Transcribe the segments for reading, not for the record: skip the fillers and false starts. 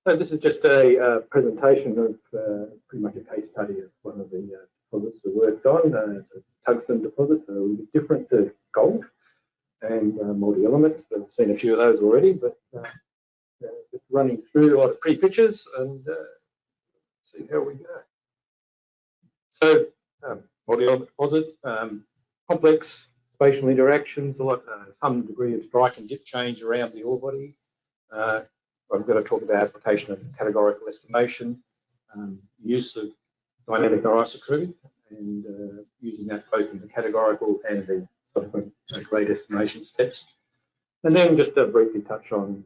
So this is just a presentation of pretty much a case study of one of the deposits we worked on. It's a tungsten deposit, so a little bit different to gold and multi-element. I've seen a few of those already, but just running through a lot of pre-pictures and see how we go. So multi-element deposit, complex spatial interactions, some degree of strike and dip change around the ore body. I'm going to talk about application of categorical estimation, use of dynamic isotrue, and using that both in the categorical and the subsequent grade estimation steps. And then just to briefly touch on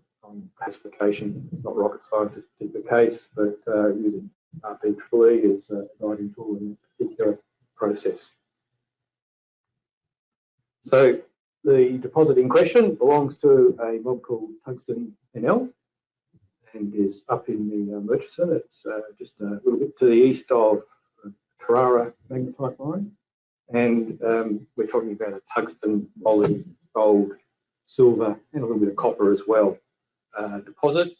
classification, not rocket science in this particular case, but using RP3 as a guiding tool in this particular process. So the deposit in question belongs to a mob called Tungsten NL and is up in the Murchison. It's just a little bit to the east of Carrara magnetite mine. And we're talking about a tungsten, moly, gold, silver, and a little bit of copper as well deposit.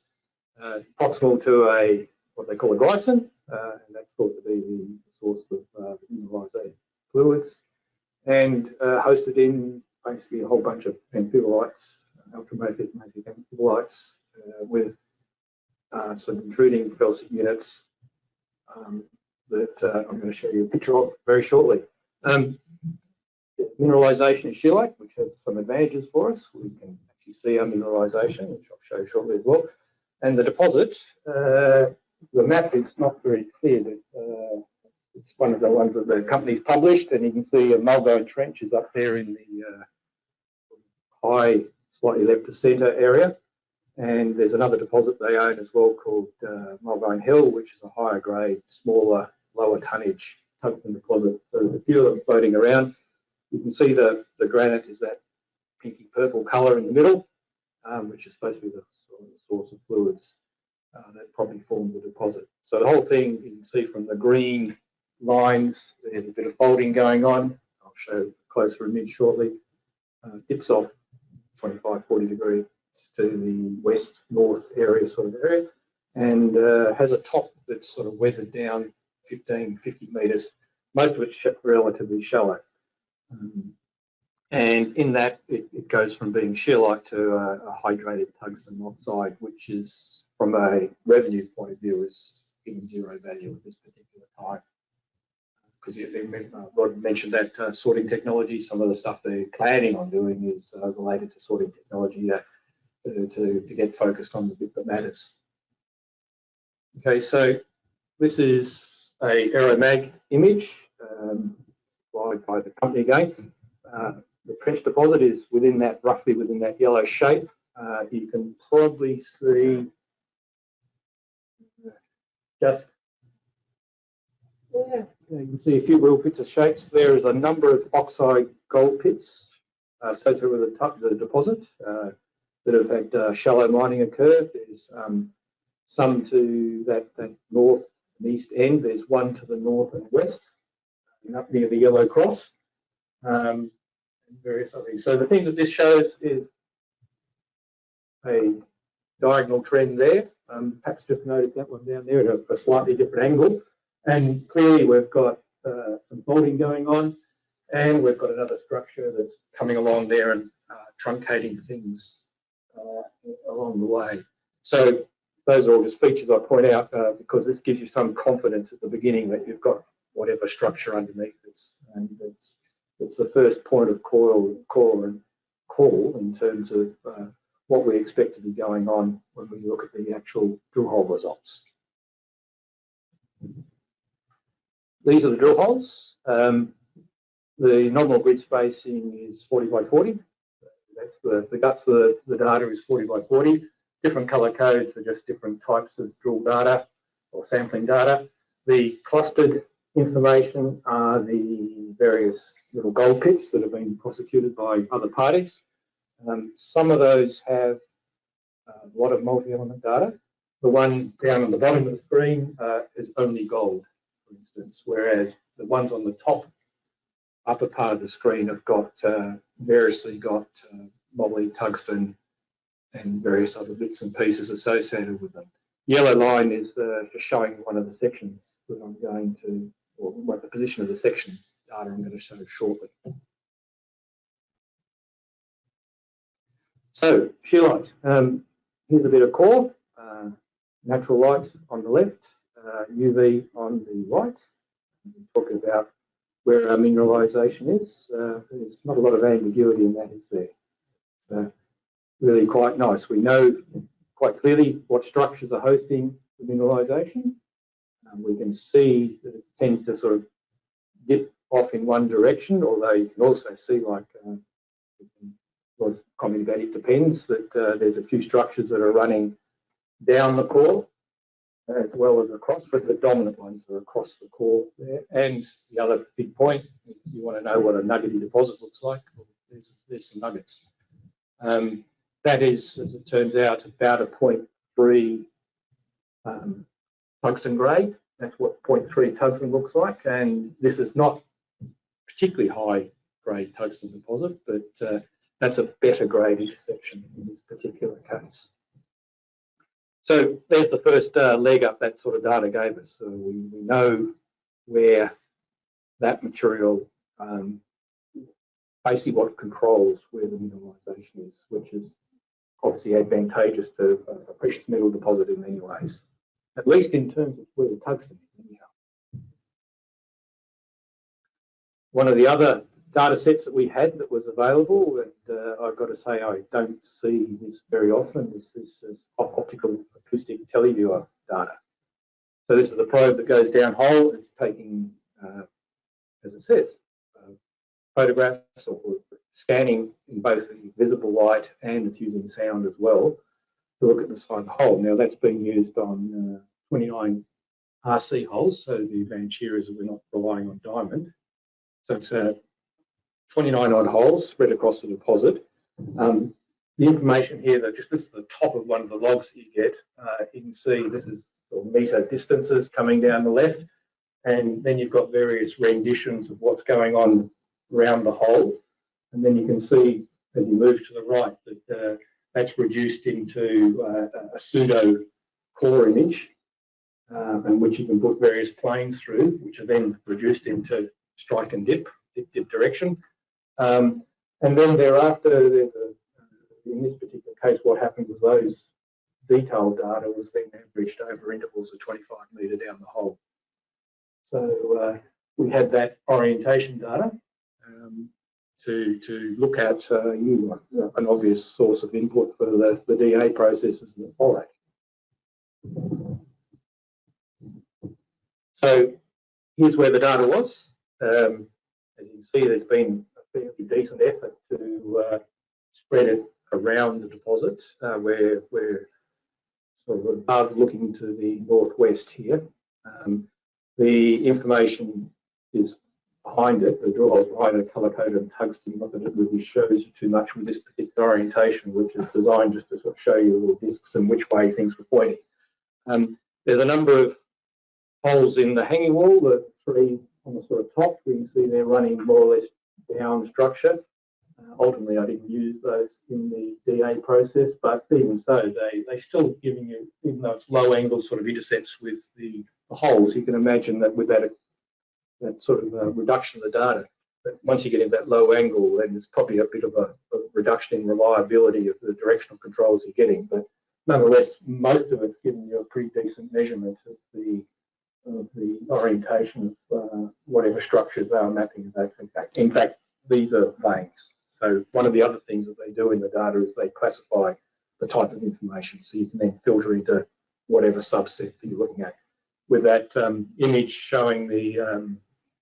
Proximal to what they call a glycine, and that's thought to be the source of mineralised fluids, and hosted in basically a whole bunch of amphibolites, ultramafic amphibolites with some intruding felsic units that I'm going to show you a picture of very shortly. Mineralisation is scheelite, which has some advantages for us. We can actually see our mineralisation, which I'll show you shortly as well. And the deposit, the map is not very clear. It's one of the ones that the company's published, and you can see a Mulgine Trench is up there in the high, slightly left of centre area. And there's another deposit they own as well called Mulgine Hill, which is a higher grade, smaller, lower tonnage tungsten deposit. So there's a few of them floating around. You can see the granite is that pinky purple colour in the middle, which is supposed to be the source of fluids that probably form the deposit. So the whole thing, you can see from the green lines, there's a bit of folding going on. I'll show a closer image shortly. Dips off 25-40 degrees to the west-north area, and has a top that's sort of weathered down 15-50 metres, most of it's relatively shallow. And in that, it goes from being scheelite to a hydrated tungsten oxide, which is, from a revenue point of view, is in zero value at this particular time. Because Rod mentioned that sorting technology, some of the stuff they're planning on doing is related to sorting technology to get focused on the bit that matters. Okay, so this is a Aeromag image supplied by the company again. The trench deposit is within that, roughly within that yellow shape. You can probably see just there. You can see a few little bits of shapes. There is a number of oxide gold pits associated with the deposit that have had shallow mining occur. There's some to that north and east end. There's one to the north and west, and up near the yellow cross, and various other things. So the thing that this shows is a diagonal trend there. Perhaps just notice that one down there at a slightly different angle. And clearly we've got some folding going on, and we've got another structure that's coming along there and truncating things along the way. So those are all just features I point out because this gives you some confidence at the beginning that you've got whatever structure underneath this, and it's the first point of call in terms of what we expect to be going on when we look at the actual drill hole results. These are the drill holes. The nominal grid spacing is 40 by 40. That's the guts of the data is 40 by 40. Different colour codes are just different types of drill data or sampling data. The clustered information are the various little gold pits that have been prosecuted by other parties. Some of those have a lot of multi-element data. The one down on the bottom of the screen is only gold, for instance, whereas the ones on the top upper part of the screen have got variously got moly, tungsten, and various other bits and pieces associated with them. yellow line is just showing one of the sections that I'm going to, or what the position of the section data I'm going to show shortly. So shear light. Here's a bit of core, natural light on the left, UV on the right. We'll talk about where our mineralisation is. There's not a lot of ambiguity in that, is there? So really quite nice. We know quite clearly what structures are hosting the mineralisation. We can see that it tends to sort of dip off in one direction, although you can also see, like what's commented about, it depends, that there's a few structures that are running down the core as well as across, but the dominant ones are across the core there. And the other big point, if you want to know what a nuggety deposit looks like, well, there's some nuggets. That is, as it turns out, about a 0.3 tungsten grade. That's what 0.3 tungsten looks like, and this is not particularly high grade tungsten deposit, but that's a better grade intersection in this particular case. So there's the first leg up that sort of data gave us. So we know where that material, basically what controls where the mineralisation is, which is obviously advantageous to a precious metal deposit in many ways, at least in terms of where the tungsten is anyhow. One of the other data sets that we had that was available, and I've got to say I don't see this very often, this is optical acoustic televiewer data. So this is a probe that goes down hole. It's taking, as it says, photographs or scanning in both the visible light, and it's using sound as well to look at the side of the hole. Now that's being used on 29 RC holes, so the advantage here is that we're not relying on diamond. So it's 29 odd holes spread across the deposit. The information here, that this is the top of one of the logs that you get. You can see this is metre distances coming down the left, and then you've got various renditions of what's going on around the hole. And then you can see as you move to the right that that's reduced into a pseudo core image, and which you can put various planes through, which are then reduced into strike and dip direction. And then thereafter, there's in this particular case, what happened was those detailed data was then averaged over intervals of 25 metre down the hole. So we had that orientation data to look at an obvious source of input for the DA processes that follow. So here's where the data was. As you can see, there's been a fairly decent effort to spread it around the deposit. We're sort of above, looking to the northwest here. The information is behind it, the draw behind the colour-coded tungsten, not that it really shows you too much with this particular orientation, which is designed just to sort of show you little discs and which way things were pointing. There's a number of holes in the hanging wall, the three on the sort of top. We can see they're running more or less down structure. Ultimately, I didn't use those in the DA process, but even so, they still giving you, even though it's low angle sort of intercepts with the holes, you can imagine that with that sort of reduction of the data, that once you get in that low angle, then there's probably a bit of a reduction in reliability of the directional controls you're getting. But nonetheless, most of it's giving you a pretty decent measurement of the orientation of whatever structures they are mapping. In fact, these are veins. So one of the other things that they do in the data is they classify the type of information, so you can then filter into whatever subset that you're looking at. With that image showing the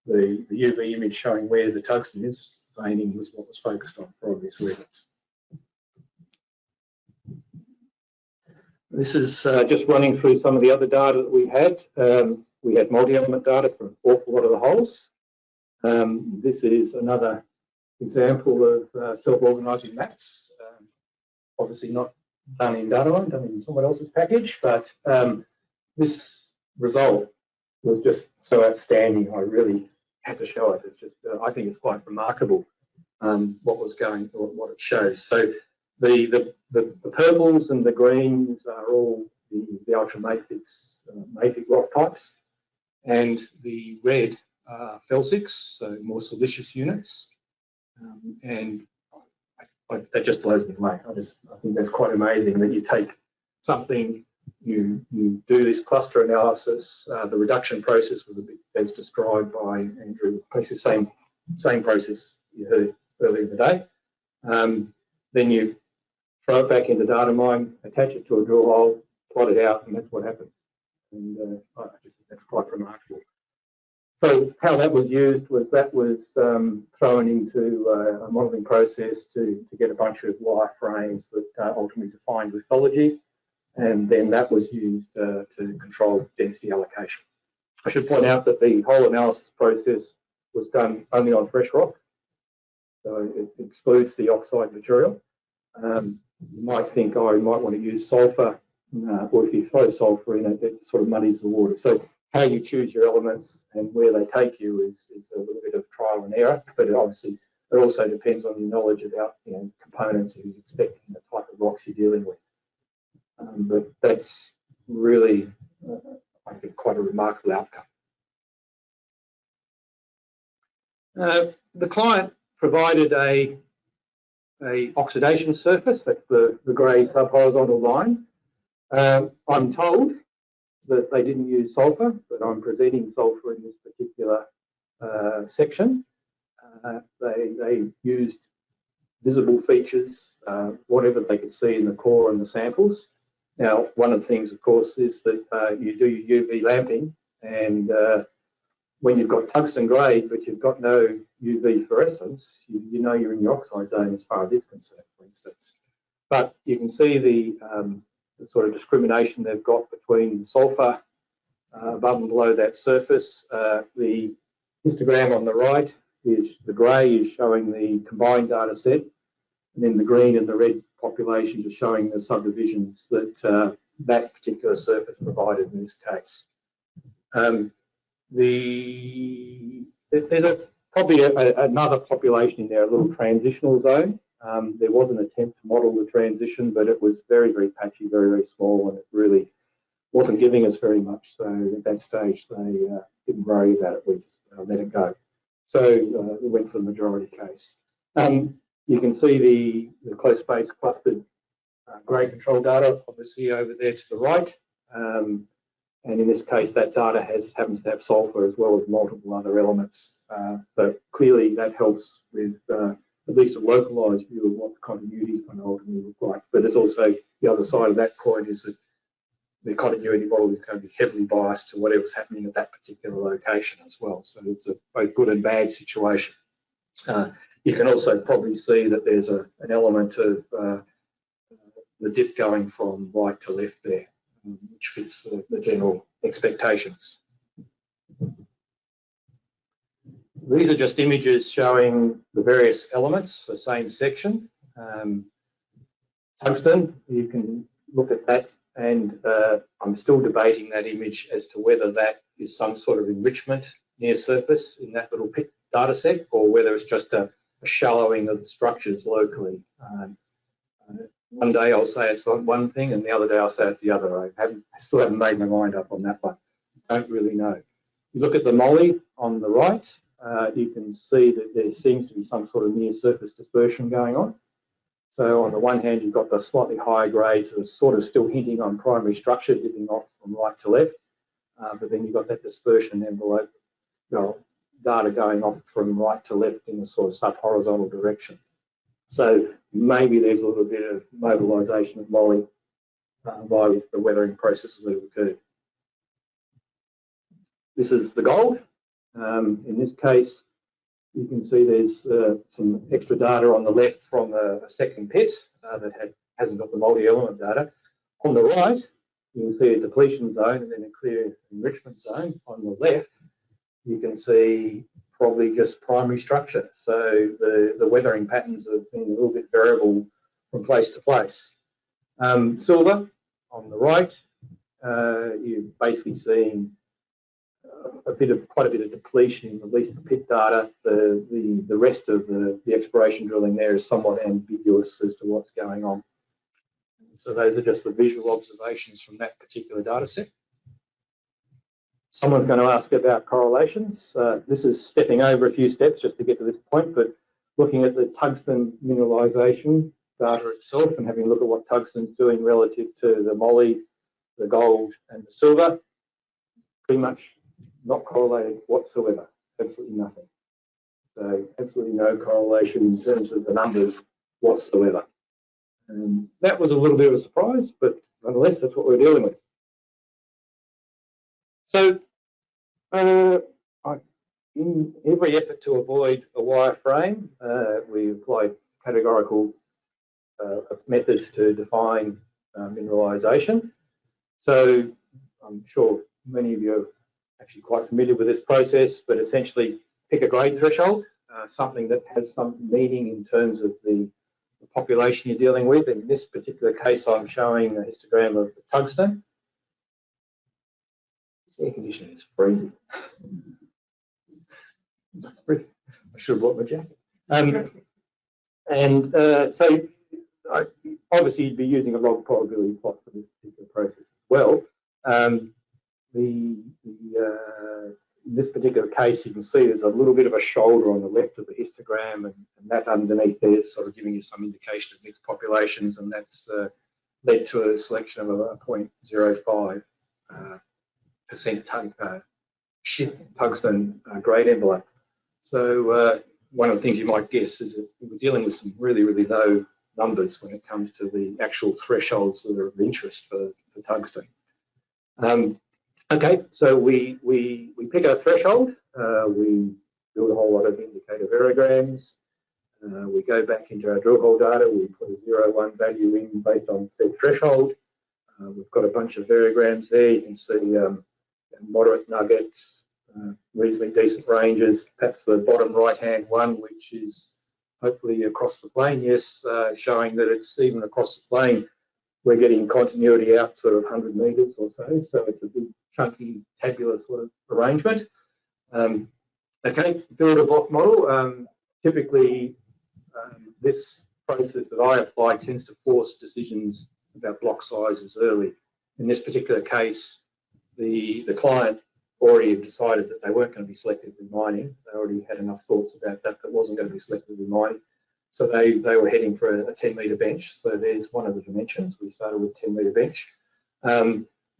UV image showing where the tungsten is, veining was what was focused on for obvious reasons. This is just running through some of the other data that we had. We had multi-element data for an awful lot of the holes. This is another example of self-organising maps. Obviously not done in Dataline, done in someone else's package, but this result was just so outstanding. I really had to show it. It's just, I think it's quite remarkable what was going, or what it shows. So the purples and the greens are all the ultramafic mafic rock types, and the red felsics, so more silicious units. And that just blows me away. I think that's quite amazing that you take something, you do this cluster analysis. The reduction process was a bit as described by Andrew. Basically, same process you heard earlier in the day. Then you throw it back into DataMine, attach it to a drill hole, plot it out, and that's what happened. And I just think that's quite remarkable. So how that was used was thrown into a modelling process to get a bunch of wireframes that ultimately defined lithology, and then that was used to control density allocation. I should point out that the whole analysis process was done only on fresh rock, so it excludes the oxide material. You might think, oh, you might want to use sulphur, or if you throw sulphur in it, it sort of muddies the water. So how you choose your elements and where they take you is a little bit of trial and error, but obviously it also depends on your knowledge about components that you're expecting, the type of rocks you're dealing with. But that's really, I think, quite a remarkable outcome. The client provided a oxidation surface, that's the grey sub-horizontal line. I'm told that they didn't use sulphur, but I'm presenting sulphur in this particular section. They used visible features, whatever they could see in the core and the samples. Now, one of the things, of course, is that you do your UV lamping, and when you've got tungsten grade, but you've got no UV fluorescence, you know you're in the oxide zone as far as it's concerned, for instance. But you can see the sort of discrimination they've got between sulphur above and below that surface. The histogram on the right is the grey is showing the combined data set, and then the green and the red populations are showing the subdivisions that that particular surface provided in this case. There's probably another population in there, a little transitional zone. There was an attempt to model the transition, but it was very, very patchy, very, very small, and it really wasn't giving us very much. So at that stage, they didn't worry about it. We just let it go. So we went for the majority case. You can see the close space clustered grade control data, obviously over there to the right. And in this case, that data happens to have sulphur as well as multiple other elements. So clearly that helps with at least a localized view of what the continuity is going to ultimately look like. But there's also the other side of that coin is that the continuity model is going to be heavily biased to whatever's happening at that particular location as well. So it's a both good and bad situation. You can also probably see that there's an element of the dip going from right to left there, which fits the general expectations. These are just images showing the various elements, the same section. Tungsten, you can look at that, and I'm still debating that image as to whether that is some sort of enrichment near surface in that little pit data set, or whether it's just a shallowing of the structures locally. One day I'll say it's one thing, and the other day I'll say it's the other. I still haven't made my mind up on that one. I don't really know. You look at the moly on the right, you can see that there seems to be some sort of near surface dispersion going on. So on the one hand, you've got the slightly higher grades that are sort of still hinting on primary structure, dipping off from right to left, but then you've got that dispersion envelope, data going off from right to left in a sort of sub-horizontal direction. So maybe there's a little bit of mobilisation of moly by the weathering processes that have occurred. This is the gold. In this case, you can see there's some extra data on the left from a second pit that hasn't got the multi-element data. On the right, you can see a depletion zone and then a clear enrichment zone. On the left, you can see probably just primary structure. So the weathering patterns have been a little bit variable from place to place. Silver on the right, you're basically seeing quite a bit of depletion in at least the pit data. The rest of the exploration drilling there is somewhat ambiguous as to what's going on. So those are just the visual observations from that particular data set. Someone's going to ask about correlations. This is stepping over a few steps just to get to this point, but looking at the tungsten mineralisation data itself and having a look at what tungsten's doing relative to the moly, the gold and the silver, pretty much not correlated whatsoever, absolutely nothing. So absolutely no correlation in terms of the numbers whatsoever. And that was a little bit of a surprise, but nonetheless, that's what we're dealing with. So in every effort to avoid a wireframe, we applied categorical methods to define mineralisation. So I'm sure many of you are actually quite familiar with this process, but essentially pick a grade threshold, something that has some meaning in terms of the population you're dealing with. In this particular case, I'm showing a histogram of the tungsten. This air conditioning is freezing. I should have brought my jacket. So obviously you'd be using a log probability plot for this particular process as well. In this particular case, you can see there's a little bit of a shoulder on the left of the histogram, and that underneath there is sort of giving you some indication of mixed populations, and that's led to a selection of a 0.05% tungsten grade envelope. So one of the things you might guess is that we're dealing with some really, really low numbers when it comes to the actual thresholds that are of interest for tungsten. Okay, so we pick our threshold, we build a whole lot of indicator variograms, we go back into our drill hole data, we put a 0.1 value in based on said threshold. We've got a bunch of variograms there. You can see moderate nuggets, reasonably decent ranges, perhaps the bottom right-hand one, which is hopefully across the plane, yes, showing that it's even across the plane. We're getting continuity out sort of 100 metres or so it's a big, chunky, tabular sort of arrangement. Okay, build a block model. Typically, this process that I apply tends to force decisions about block sizes early. In this particular case, the client already had decided that they weren't going to be selectively mining. They already had enough thoughts about that wasn't going to be selectively mining. So they were heading for a 10-metre bench. So there's one of the dimensions. We started with 10-metre bench.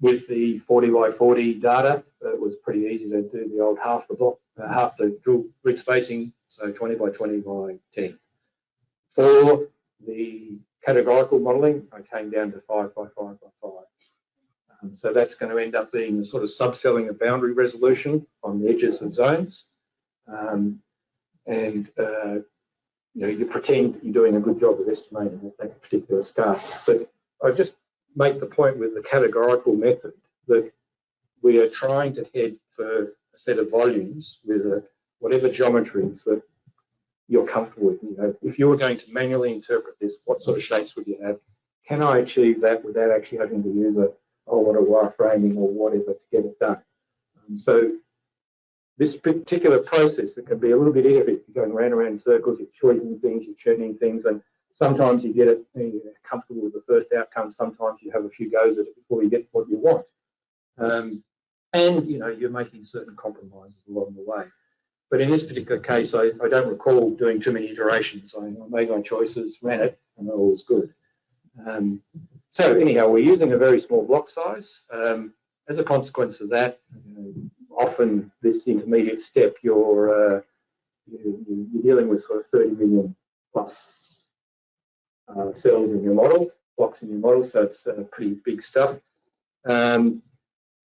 With the 40 by 40 data, it was pretty easy to do the old half the drill rig spacing, so 20 by 20 by 10. For the categorical modelling, I came down to 5 by 5 by 5. So that's going to end up being the sort of subcelling of boundary resolution on the edges of zones. You pretend you're doing a good job of estimating at that particular scale. But I just make the point with the categorical method that we are trying to head for a set of volumes with whatever geometries that you're comfortable with. You know, if you were going to manually interpret this, what sort of shapes would you have? Can I achieve that without actually having to use a whole lot of wireframing or whatever to get it done? So this particular process, it can be a little bit iterative. You're going round and round in circles, you're choosing things, you're churning things, and sometimes you get it, you're comfortable with the first outcome. Sometimes you have a few goes at it before you get what you want. And you're making certain compromises along the way. But in this particular case, I don't recall doing too many iterations. I made my choices, ran it, and all was good. So anyhow, we're using a very small block size. As a consequence of that, often this intermediate step, you're dealing with sort of 30 million plus cells in your model, blocks in your model, so it's pretty big stuff.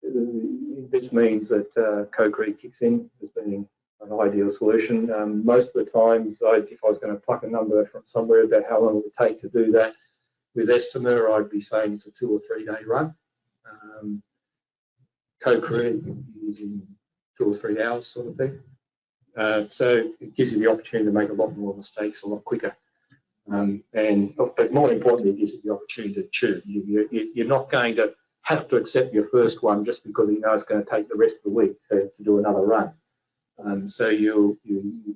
This means that CoCree kicks in as being an ideal solution. Most of the times, if I was going to pluck a number from somewhere about how long it would take to do that with Estima, I'd be saying it's a 2 or 3 day run. CoCree using 2 or 3 hours sort of thing. So it gives you the opportunity to make a lot more mistakes a lot quicker. But more importantly, it gives you the opportunity to tune. You're not going to have to accept your first one just because you know it's going to take the rest of the week to do another run. So you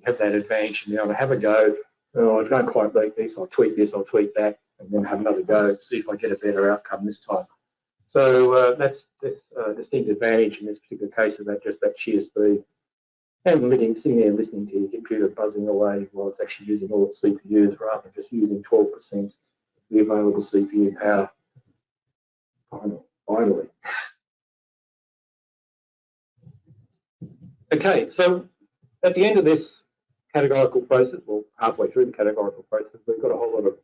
have that advantage and be able to have a go. Oh, I don't quite like this, I'll tweak this, I'll tweak that, and then have another go, see if I get a better outcome this time. So that's a distinct advantage in this particular case of that, just that sheer speed. And sitting there listening to your computer buzzing away while it's actually using all its CPUs rather than just using 12% of the available CPU power. Finally. Okay, so at the end of this categorical process, well, halfway through the categorical process, we've got a whole lot of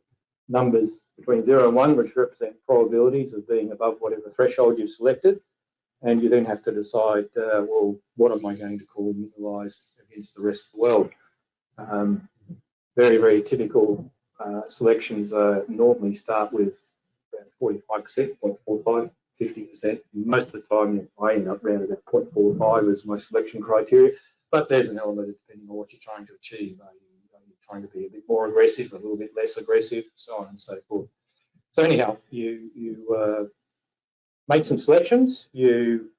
numbers between 0 and 1, which represent probabilities of being above whatever threshold you've selected. And you then have to decide, well, what am I going to call mineralised against the rest of the world? Very, very typical selections normally start with 45%, 0.45, 50%. Most of the time, I end up around about 0.45 as my selection criteria. But there's an element of depending on what you're trying to achieve. Are you trying to be a bit more aggressive, a little bit less aggressive, so on and so forth. So anyhow, you make some selections, you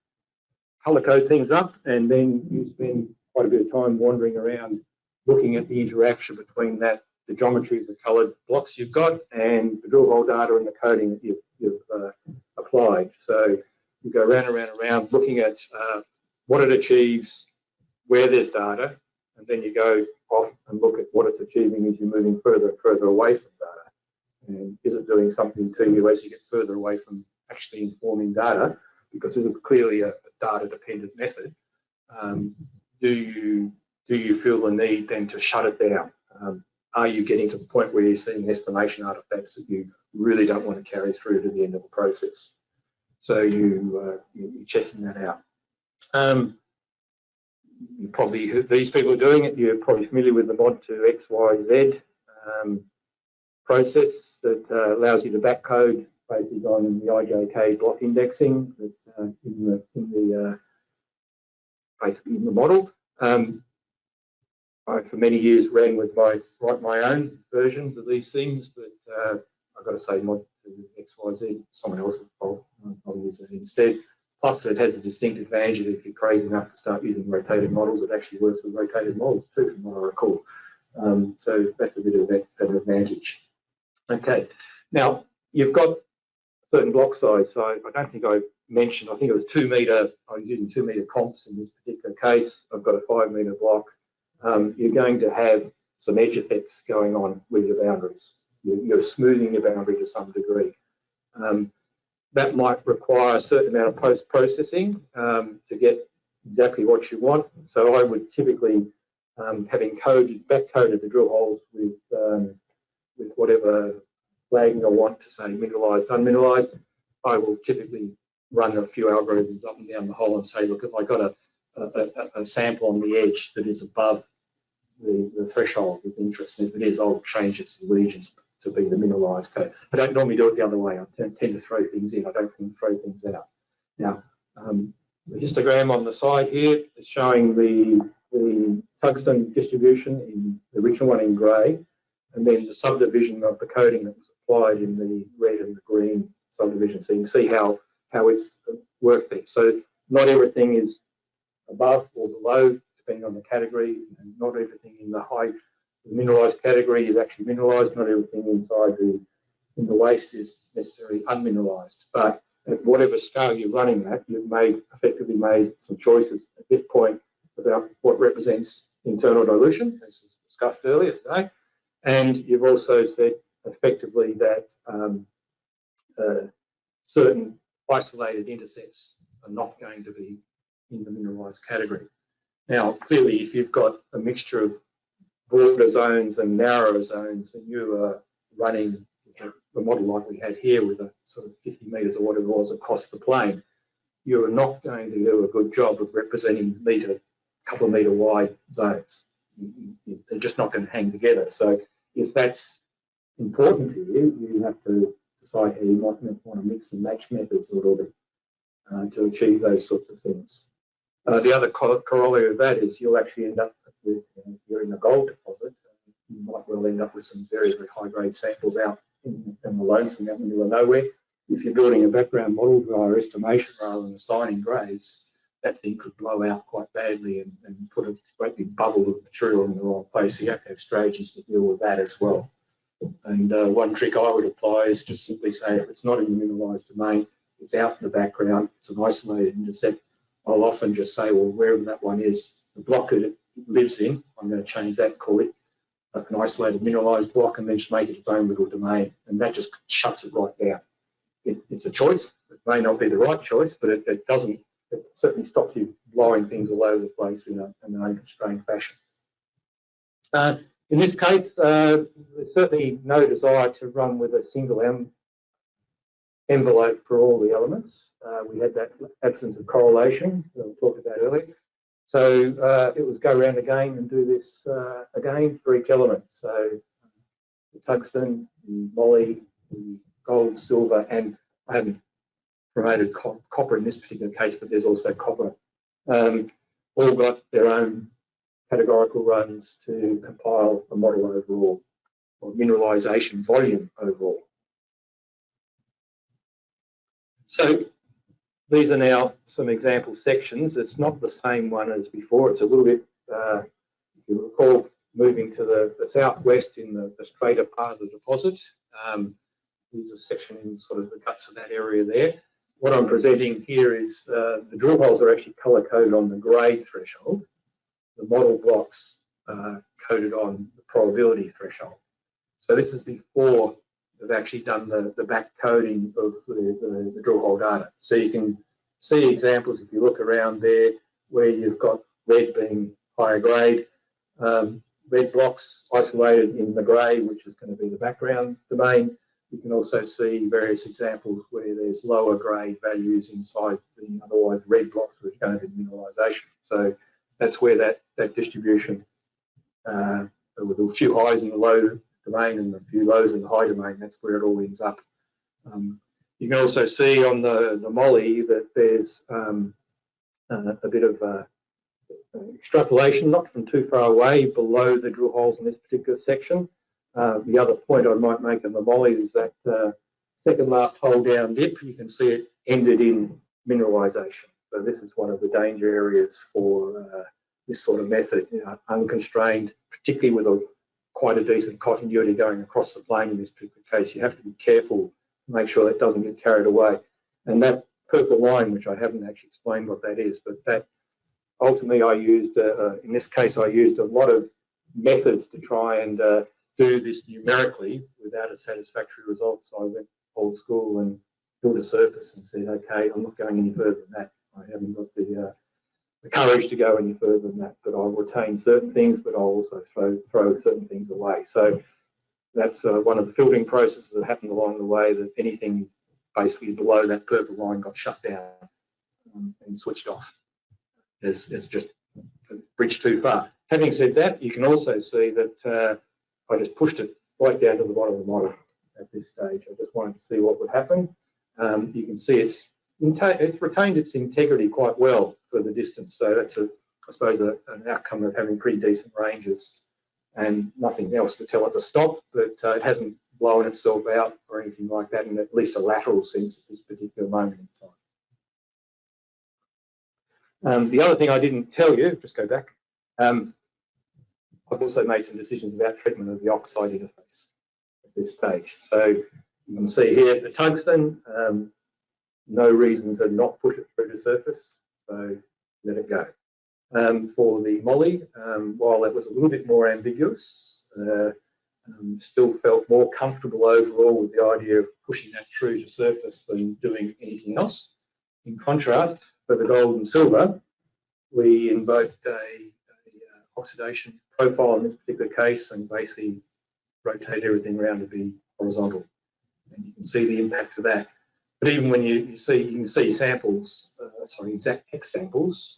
color code things up, and then you spend quite a bit of time wandering around looking at the interaction between the geometries, the colored blocks you've got, and the drill hole data and the coding that you've applied. So you go round and round and round looking at what it achieves, where there's data, and then you go off and look at what it's achieving as you're moving further and further away from data. And is it doing something to you as you get further away from actually informing data? Because it is clearly a data-dependent method. Do you feel the need then to shut it down? Are you getting to the point where you're seeing estimation artifacts that you really don't want to carry through to the end of the process? So you're checking that out. These people are doing it. You're probably familiar with the mod to XYZ process that allows you to back code based on the IJK block indexing that's basically in the model. I, for many years, ran with write my own versions of these things, but I've got to say, mod to XYZ, someone else's fault. I'll use it instead. Plus, it has a distinct advantage that if you're crazy enough to start using rotated models, it actually works with rotated models too, from what I recall. So that's a bit of an advantage. Okay, now you've got certain block size. So I don't think I mentioned, I think it was 2 metre, I was using 2 metre comps in this particular case. I've got a 5 metre block. You're going to have some edge effects going on with your boundaries. You're smoothing your boundary to some degree. That might require a certain amount of post-processing to get exactly what you want. So I would typically, having back-coded the drill holes with whatever flagging I want to say mineralised, unmineralised, I will typically run a few algorithms up and down the hole and say, look, if I got a sample on the edge that is above the threshold of interest, and if it is, I'll change its regions to be the mineralised code. I don't normally do it the other way. I tend to throw things in. I don't throw things out. Now, the histogram on the side here is showing the tungsten distribution in the original one in grey, and then the subdivision of the coding that was applied in the red and the green subdivision. So you can see how it's worked there. So not everything is above or below, depending on the category, and not everything in the high mineralised category is actually mineralised. Not everything in the waste is necessarily unmineralised. But at whatever scale you're running at, you've effectively made some choices at this point about what represents internal dilution, as was discussed earlier today. And you've also said effectively that certain isolated intercepts are not going to be in the mineralised category. Now, clearly, if you've got a mixture of broader zones and narrower zones, and you are running the model like we had here with a sort of 50 metres or whatever it was across the plane, you are not going to do a good job of representing couple of metre wide zones. They're just not going to hang together. So if that's important to you, you have to decide how you might want to mix and match methods a little bit to achieve those sorts of things. The other corollary of that is you'll actually end up with, if you're in a gold deposit, you might well end up with some very, very high-grade samples out in the lonesome out in the middle of nowhere. If you're building a background model via estimation rather than assigning grades, that thing could blow out quite badly and put a great big bubble of material in the wrong place. So you have to have strategies to deal with that as well. And one trick I would apply is just simply say if it's not in the mineralised domain, it's out in the background, it's an isolated intercept, I'll often just say, well, wherever that one is, the block that it lives in, I'm going to change that, call it an isolated mineralised block, and then just make it its own little domain. And that just shuts it right down. It's a choice. It may not be the right choice, but it certainly stops you blowing things all over the place in an unconstrained fashion. In this case, there's certainly no desire to run with a single envelope for all the elements. We had that absence of correlation that we talked about earlier. So it was go around again and do this again for each element. So the tungsten, the moly, the gold, silver, and I haven't promoted copper in this particular case, but there's also copper. All got their own categorical runs to compile a model overall, or mineralisation volume overall. So these are now some example sections. It's not the same one as before. It's a little bit, if you recall, moving to the southwest in the straighter part of the deposit. There's a section in sort of the guts of that area there. What I'm presenting here is the drill holes are actually colour coded on the grade threshold. The model blocks coded on the probability threshold. So this is before they've actually done the back coding of the drill hole data. So you can see examples if you look around there where you've got red being higher grade, red blocks isolated in the grey, which is going to be the background domain. You can also see various examples where there's lower grade values inside the otherwise red blocks, which are going to be mineralisation. So that's where that distribution, with a few highs in the low domain and a few lows in the high domain, that's where it all ends up. You can also see on the moly that there's a bit of extrapolation, not from too far away, below the drill holes in this particular section. The other point I might make on the moly is that second last hole down dip, you can see it ended in mineralisation. So this is one of the danger areas for this sort of method, unconstrained, particularly with quite a decent continuity going across the plane in this particular case. You have to be careful to make sure that doesn't get carried away. And that purple line, which I haven't actually explained what that is, but that ultimately I used, in this case, I used a lot of methods to try and do this numerically without a satisfactory result. So I went old school and built a surface and said, okay, I'm not going any further than that. I haven't got the courage to go any further than that, but I'll retain certain things, but I'll also throw certain things away. So that's one of the filtering processes that happened along the way, that anything basically below that purple line got shut down and switched off. It's just a bridge too far. Having said that, you can also see that I just pushed it right down to the bottom of the model at this stage. I just wanted to see what would happen. You can see it's retained its integrity quite well for the distance. So that's, I suppose, an outcome of having pretty decent ranges and nothing else to tell it to stop, but it hasn't blown itself out or anything like that in at least a lateral sense at this particular moment in time. The other thing I didn't tell you, just go back, I've also made some decisions about treatment of the oxide interface at this stage. So you can see here the tungsten, no reason to not push it through the surface, so let it go. For the moly, while that was a little bit more ambiguous, still felt more comfortable overall with the idea of pushing that through to surface than doing anything else. In contrast, for the gold and silver, we invoked a oxidation profile in this particular case and basically rotate everything around to be horizontal. And you can see the impact of that. But even when you can see samples, exact examples,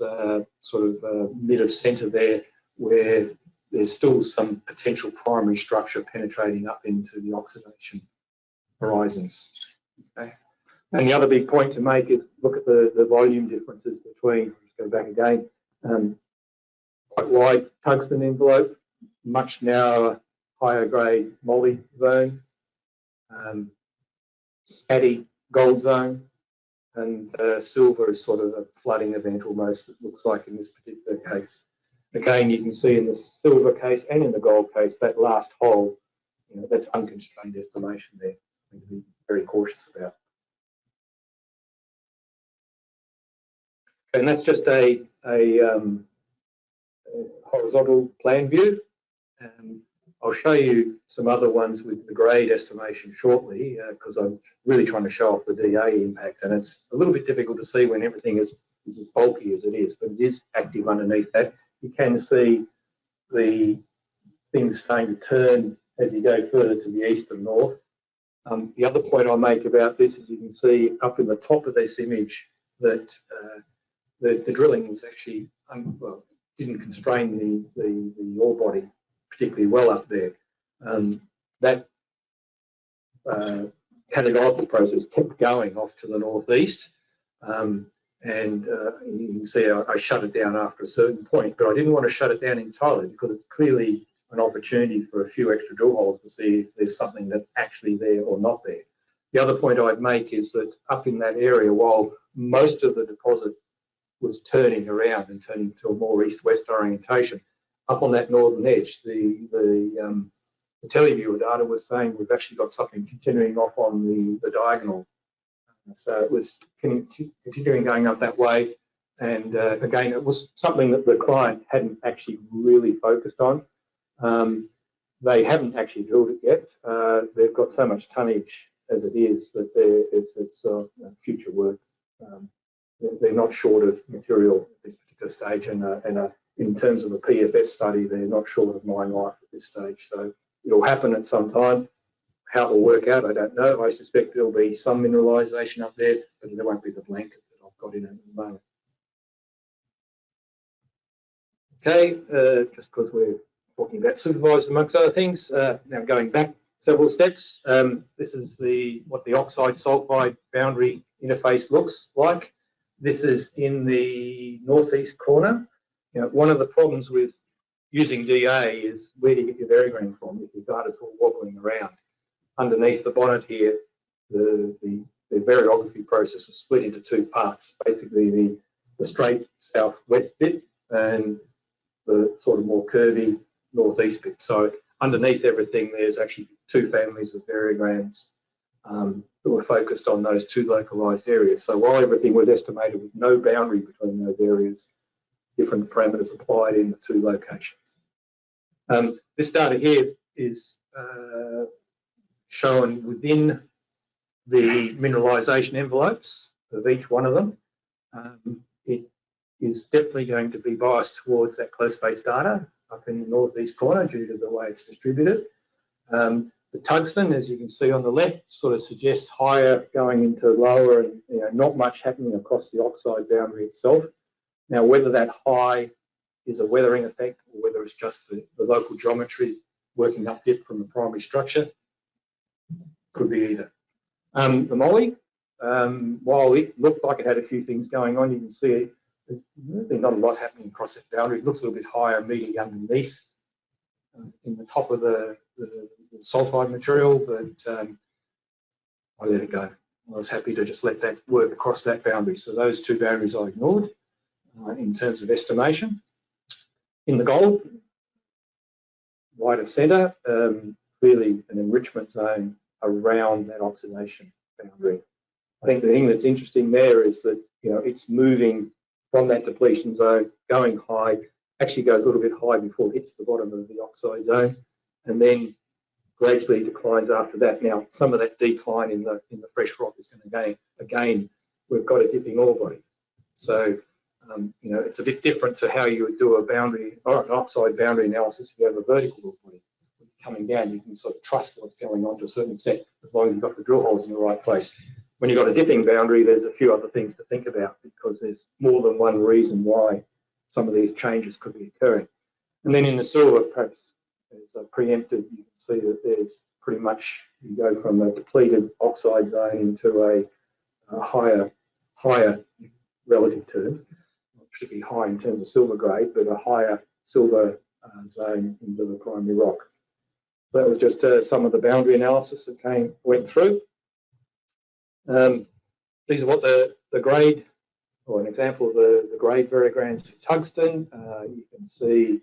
sort of mid of centre there, where there's still some potential primary structure penetrating up into the oxidation horizons. Okay. And the other big point to make is look at the volume differences between, let's go back again, quite wide tungsten envelope, much narrower, higher grade moly zone, scatty gold zone, and silver is sort of a flooding event almost, it looks like in this particular case. Again, you can see in the silver case and in the gold case, that last hole that's unconstrained estimation there. We need to be very cautious about. And that's just a horizontal plan view. I'll show you some other ones with the grade estimation shortly, because I'm really trying to show off the DA impact, and it's a little bit difficult to see when everything is as bulky as it is, but it is active underneath that. You can see the things starting to turn as you go further to the east and north. The other point I'll make about this is you can see up in the top of this image that the drilling was actually didn't constrain the ore body particularly well up there. That categorical process kept going off to the northeast, and you can see I shut it down after a certain point, but I didn't want to shut it down entirely because it's clearly an opportunity for a few extra drill holes to see if there's something that's actually there or not there. The other point I'd make is that up in that area, while most of the deposit was turning around and turning to a more east-west orientation, up on that northern edge, the televiewer data was saying we've actually got something continuing off on the diagonal. So it was continuing going up that way. And again, it was something that the client hadn't actually really focused on. They haven't actually drilled it yet. They've got so much tonnage as it is that it's future work. They're not short of material at this particular stage, and in terms of the PFS study, they're not short of mine life at this stage. So it'll happen at some time. How it will work out, I don't know. I suspect there'll be some mineralisation up there, but there won't be the blanket that I've got in it at the moment. Okay, just because we're talking about supervised amongst other things, now going back several steps, this is what the oxide sulfide boundary interface looks like. This is in the northeast corner. One of the problems with using DA is where do you get your varigram from if your data's all wobbling around. Underneath the bonnet here, the variography process was split into two parts, basically the straight southwest bit and the sort of more curvy northeast bit. So underneath everything, there's actually two families of variograms that were focused on those two localized areas. So while everything was estimated with no boundary between those areas, different parameters applied in the two locations. This data here is shown within the mineralisation envelopes of each one of them. It is definitely going to be biased towards that close space data up in the northeast corner due to the way it's distributed. The tungsten, as you can see on the left, sort of suggests higher going into lower and not much happening across the oxide boundary itself. Now, whether that high is a weathering effect or whether it's just the local geometry working up dip from the primary structure, could be either. The moly, while it looked like it had a few things going on, you can see there's really not a lot happening across that boundary. It looks a little bit higher immediately underneath in the top of the sulfide material, but I let it go. I was happy to just let that work across that boundary. So those two boundaries I ignored in terms of estimation. In the gold, right of centre, clearly an enrichment zone around that oxidation boundary. I think the thing that's interesting there is that it's moving from that depletion zone, going high, actually goes a little bit high before it hits the bottom of the oxide zone, and then gradually declines after that. Now, some of that decline in the fresh rock is going to gain. Again, we've got a dipping ore body, so it's a bit different to how you would do a boundary or an oxide boundary analysis if you have a vertical ore body. Coming down, you can sort of trust what's going on to a certain extent as long as you've got the drill holes in the right place. When you've got a dipping boundary, there's a few other things to think about because there's more than one reason why some of these changes could be occurring. And then in the silver, perhaps as preempted, you can see that there's pretty much, you go from a depleted oxide zone into a higher relative terms, not particularly high in terms of silver grade, but a higher silver zone into the primary rock. So that was just some of the boundary analysis that went through. These are what the grade, or an example of the grade variograms for tungsten. You can see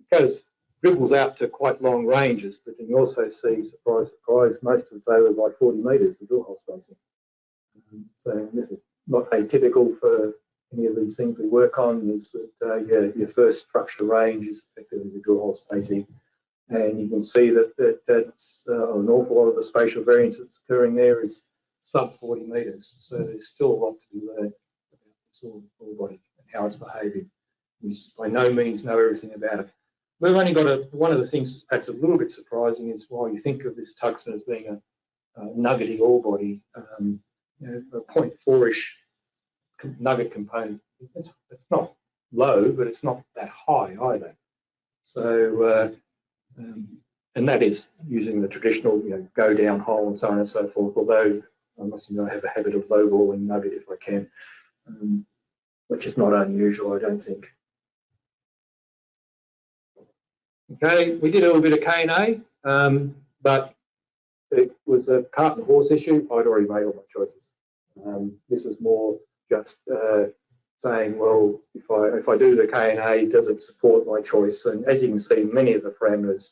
it goes dribbles out to quite long ranges, but then you also see, surprise, surprise, most of it's over by 40 metres, the drill hole spacing. So this is not atypical for any of these things we work on, is that your first structure range is effectively the drill hole spacing. And you can see that that's an awful lot of the spatial variance that's occurring there is sub 40 metres. So there's still a lot to be learned about this ore body and how it's behaving. We by no means know everything about it. We've only got one of the things that's perhaps a little bit surprising is while you think of this tungsten as being a nuggety ore body, a 0.4-ish nugget component, it's not low, but it's not that high either. So, and that is using the traditional, go down hole and so on and so forth, although I must admit I have a habit of lowballing nugget if I can, which is not unusual, I don't think. Okay, we did a little bit of K&A, but it was a cart and horse issue. I'd already made all my choices. This is more just saying, well, if I do the K&A, does it support my choice? And as you can see, many of the parameters,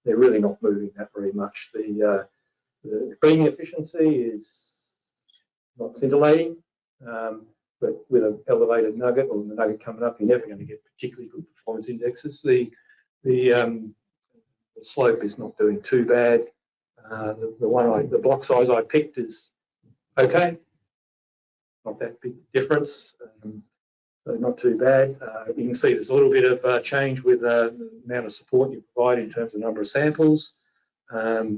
they're really not moving that very much. The cleaning efficiency is not scintillating, but with an elevated nugget or the nugget coming up, you're never going to get particularly good performance indexes. The slope is not doing too bad. The block size I picked is okay, not that big difference, so not too bad. You can see there's a little bit of change with the amount of support you provide in terms of number of samples. If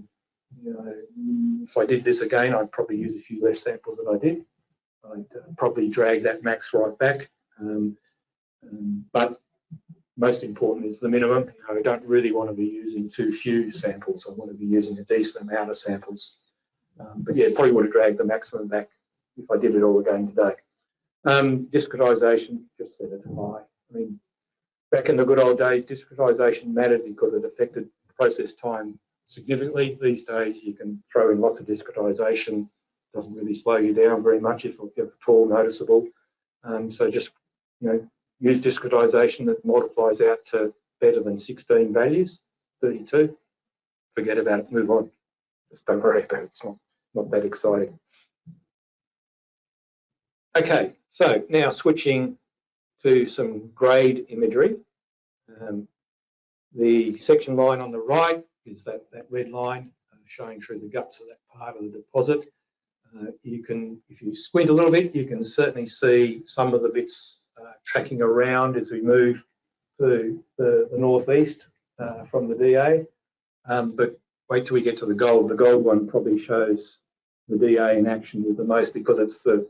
I did this again, I'd probably use a few less samples than I did. I'd probably drag that max right back, but most important is the minimum. I don't really want to be using too few samples. I want to be using a decent amount of samples. But yeah, probably would have dragged the maximum back if I did it all again today. Discretization, just set it high. I mean, back in the good old days, discretization mattered because it affected process time significantly. These days, you can throw in lots of discretization. Doesn't really slow you down very much if at all noticeable. So just, use discretization that multiplies out to better than 16 values, 32. Forget about it, move on. Just don't worry about it, it's not that exciting. Okay, so now switching to some grade imagery. The section line on the right is that red line showing through the guts of that part of the deposit. You can, if you squint a little bit, you can certainly see some of the bits tracking around as we move to the northeast from the DA. But wait till we get to the gold. The gold one probably shows the DA in action with the most because it's the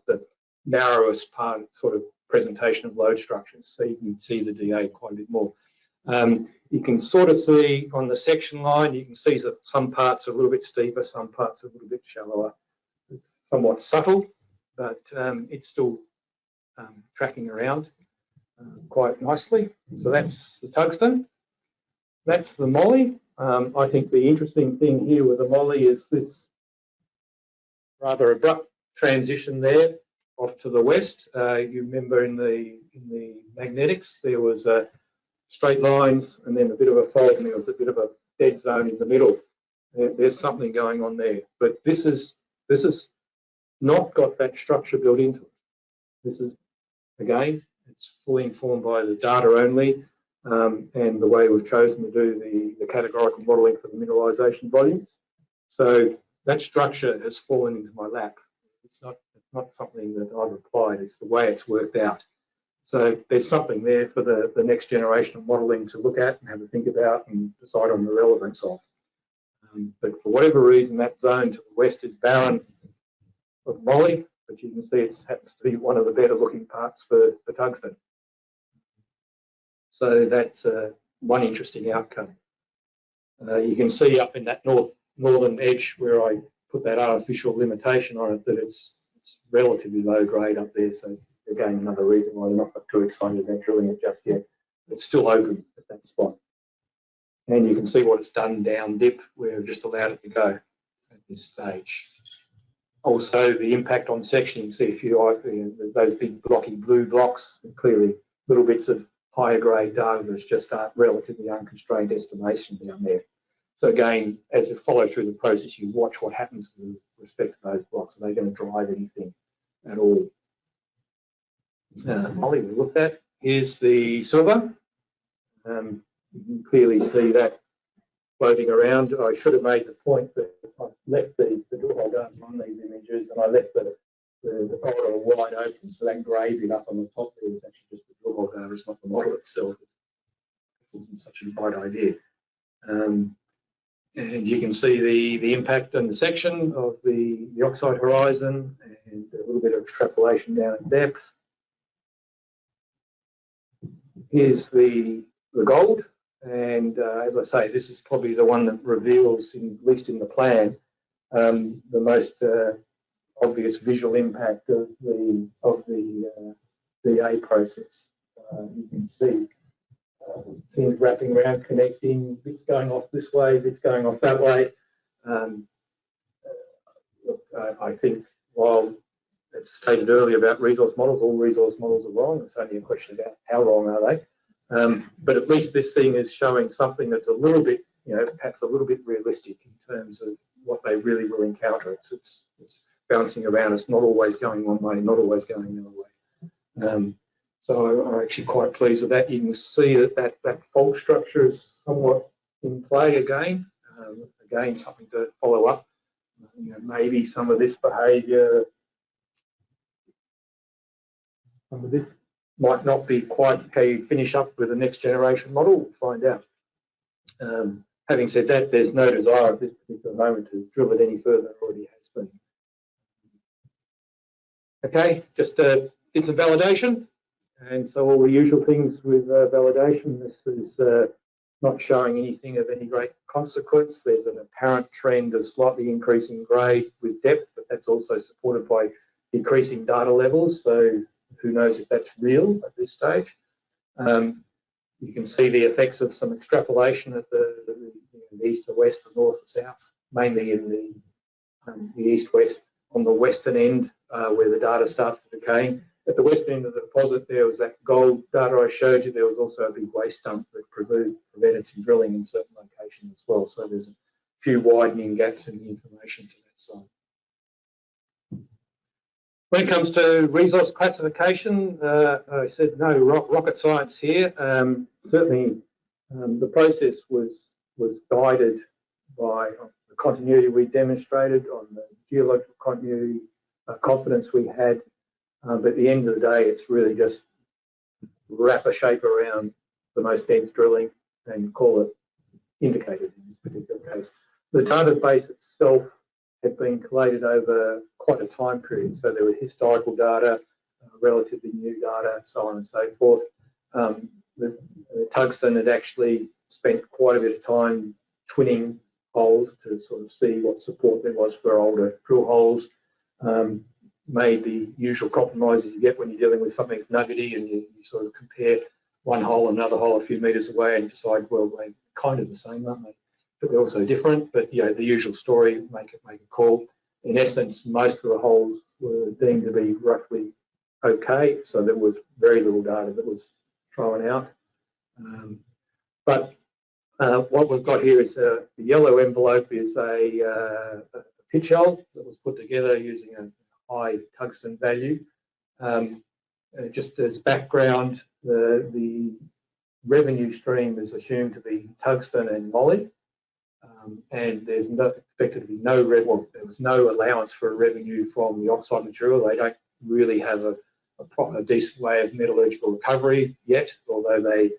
narrowest part sort of presentation of load structures. So you can see the DA quite a bit more. You can sort of see on the section line, you can see that some parts are a little bit steeper, some parts are a little bit shallower. It's somewhat subtle, but it's still tracking around quite nicely. So that's the tungsten. That's the moly. I think the interesting thing here with the moly is this rather abrupt transition there off to the west. You remember in the magnetics there was straight lines and then a bit of a fold, and there was a bit of a dead zone in the middle. There's something going on there, but this is not got that structure built into it. This is, again, it's fully informed by the data only and the way we've chosen to do the categorical modelling for the mineralisation volumes. So that structure has fallen into my lap. It's not something that I've applied, it's the way it's worked out. So there's something there for the next generation of modelling to look at and have a think about and decide on the relevance of. But for whatever reason, that zone to the west is barren of moly, but you can see it happens to be one of the better looking parts for tungsten. So that's one interesting outcome. You can see up in that northern edge where I put that artificial limitation on it that it's relatively low grade up there. So again, another reason why they're not too excited about drilling it just yet. It's still open at that spot. And you can see what it's done down dip. We've just allowed it to go at this stage. Also, the impact on section, you can see a few, those big blocky blue blocks, clearly little bits of higher grade data that's just relatively unconstrained estimation down there. So again, as you follow through the process, you watch what happens with respect to those blocks. Are they going to drive anything at all? Molly, we looked at. Here's the silver. You can clearly see that floating around. I should have made the point that I left the drill hole data on these images, and I left the folder wide open, so that grey bit up on the top there is actually just the drill hole data. It's not the model itself. It wasn't such a bright idea. And you can see the impact on the section of the oxide horizon and a little bit of extrapolation down in depth. Here's the gold, and as I say, this is probably the one that reveals, at least in the plan, the most obvious visual impact of the DA process. You can see things wrapping around, connecting, bits going off this way, bits going off that way. Look, I think while it's stated earlier about resource models, all resource models are wrong. It's only a question about how wrong are they. But at least this thing is showing something that's a little bit, perhaps a little bit realistic in terms of what they really will encounter. It's bouncing around. It's not always going one way, not always going the other way. So I'm actually quite pleased with that. You can see that fault structure is somewhat in play again. Again, something to follow up. Maybe some of this behaviour, some of this might not be quite how you finish up with the next generation model. We'll find out. Having said that, there's no desire at this particular moment to drill it any further. It already has been. Okay, just did some validation. And so all the usual things with validation. This is not showing anything of any great consequence. There's an apparent trend of slightly increasing grade with depth, but that's also supported by decreasing data levels. So who knows if that's real at this stage. You can see the effects of some extrapolation at the east to west, the north to south, mainly in the east-west on the western end where the data starts to decay. At the western end of the deposit, there was that gold data I showed you. There was also a big waste dump that prevented some drilling in certain locations as well. So there's a few widening gaps in the information to that side. When it comes to resource classification, I said no rocket science here. Certainly, the process was guided by the continuity we demonstrated on the geological continuity confidence we had. But at the end of the day, it's really just wrap a shape around the most dense drilling and call it indicated in this particular case. The database itself had been collated over quite a time period. So there were historical data, relatively new data, so on and so forth. The Tungsten had actually spent quite a bit of time twinning holes to sort of see what support there was for older drill holes. Made the usual compromises you get when you're dealing with something that's nuggety, and you sort of compare one hole and another hole a few metres away and decide, well, they're kind of the same, aren't they? But they're also different. But the usual story, make a call. In essence, most of the holes were deemed to be roughly okay, so there was very little data that was thrown out. But what we've got here is the yellow envelope is a pit shell that was put together using a high tungsten value. Just as background, the revenue stream is assumed to be tungsten and moly, and there's expected to be there was no allowance for revenue from the oxide material. They don't really have a decent way of metallurgical recovery yet, although they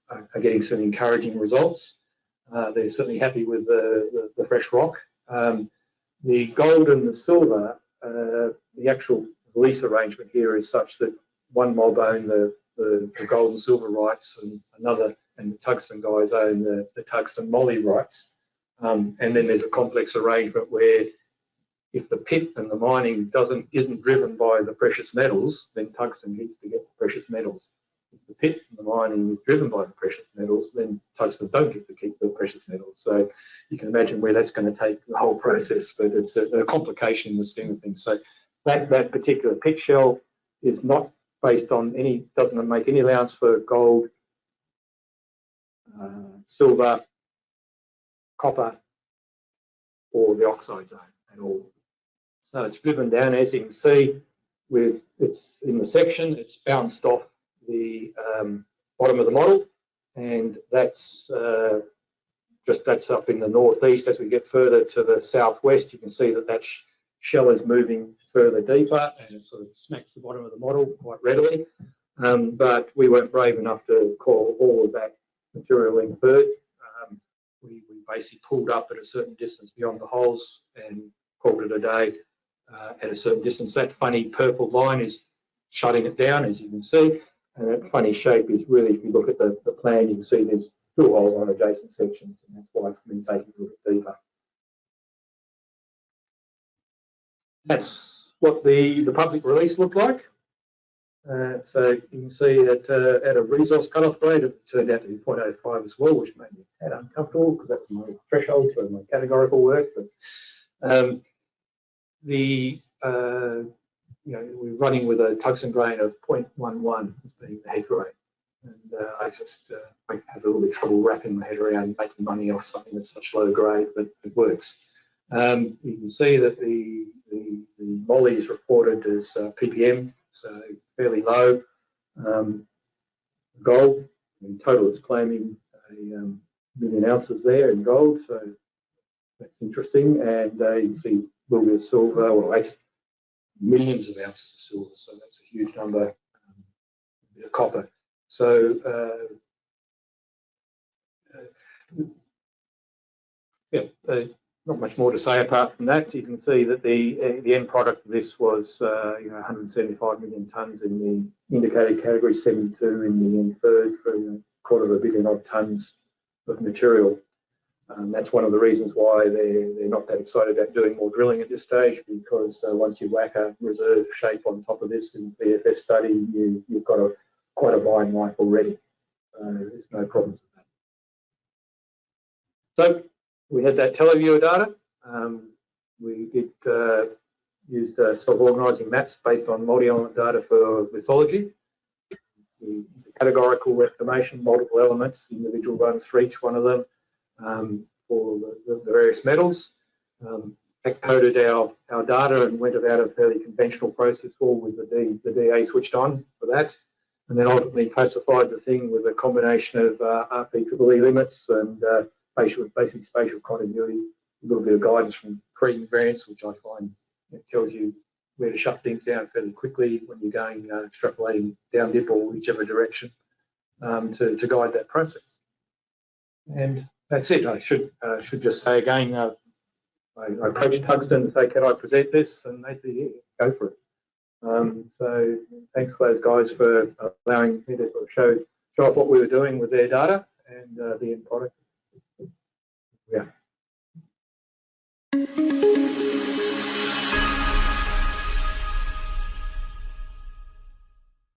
are getting some encouraging results. They're certainly happy with the fresh rock. The gold and the silver, the actual lease arrangement here is such that one mob own the gold and silver rights, and the tungsten guys own the tungsten moly rights. And then there's a complex arrangement where if the pit and the mining isn't driven by the precious metals, then tungsten gets to get the precious metals. If the pit and the mining is driven by the precious metals, then tungsten don't get to keep the precious metals. So you can imagine where that's going to take the whole process, but it's a complication in the scheme of things. So that particular pit shell is not based on doesn't make any allowance for gold silver, copper, or the oxide zone and all. So it's driven down, as you can see, it's in the section, it's bounced off the bottom of the model, and that's that's up in the northeast. As we get further to the southwest, you can see that shell is moving further deeper, and it sort of smacks the bottom of the model quite readily. But we weren't brave enough to call all of that material inferred. We basically pulled up at a certain distance beyond the holes and called it a day at a certain distance. That funny purple line is shutting it down, as you can see, and that funny shape is really, if you look at the plan, you can see there's drill holes on adjacent sections, and that's why it's been taken a little bit deeper. That's what the public release looked like. So you can see that at a resource cutoff grade, it turned out to be 0.05 as well, which made me a tad uncomfortable because that's my threshold for my categorical work. But we're running with a tungsten grain of 0.11 as being the head grade. And I just have a little bit of trouble wrapping my head around making money off something that's such low grade, but it works. You can see that the moly is reported as ppm, so fairly low. Gold, in total, it's claiming a million ounces there in gold, so that's interesting. And you can see a little bit of silver, well, it's millions of ounces of silver, so that's a huge number. A bit of copper. So not much more to say apart from that. You can see that the end product of this was 175 million tonnes in the indicated category, 72 in the inferred, for $250 million odd tonnes of material. That's one of the reasons why they're not that excited about doing more drilling at this stage, because once you whack a reserve shape on top of this in the BFS study, you've got quite a mine life already. There's no problems with that. So we had that televiewer data. We used self-organising maps based on multi-element data for lithology. The categorical estimation, multiple elements, individual runs for each one of them for the various metals. Coded our data and went about a fairly conventional process, all with the DA switched on for that. And then ultimately classified the thing with a combination of RPEE limits and basic spatial continuity, a little bit of guidance from Cretan variance, which I find tells you where to shut things down fairly quickly when you're going extrapolating down dip or whichever direction to guide that process. And that's it. I should just say again, I approached Tungsten to say, can I present this? And they said, yeah, go for it. So thanks to those guys for allowing me to show off what we were doing with their data and the end product. Yeah.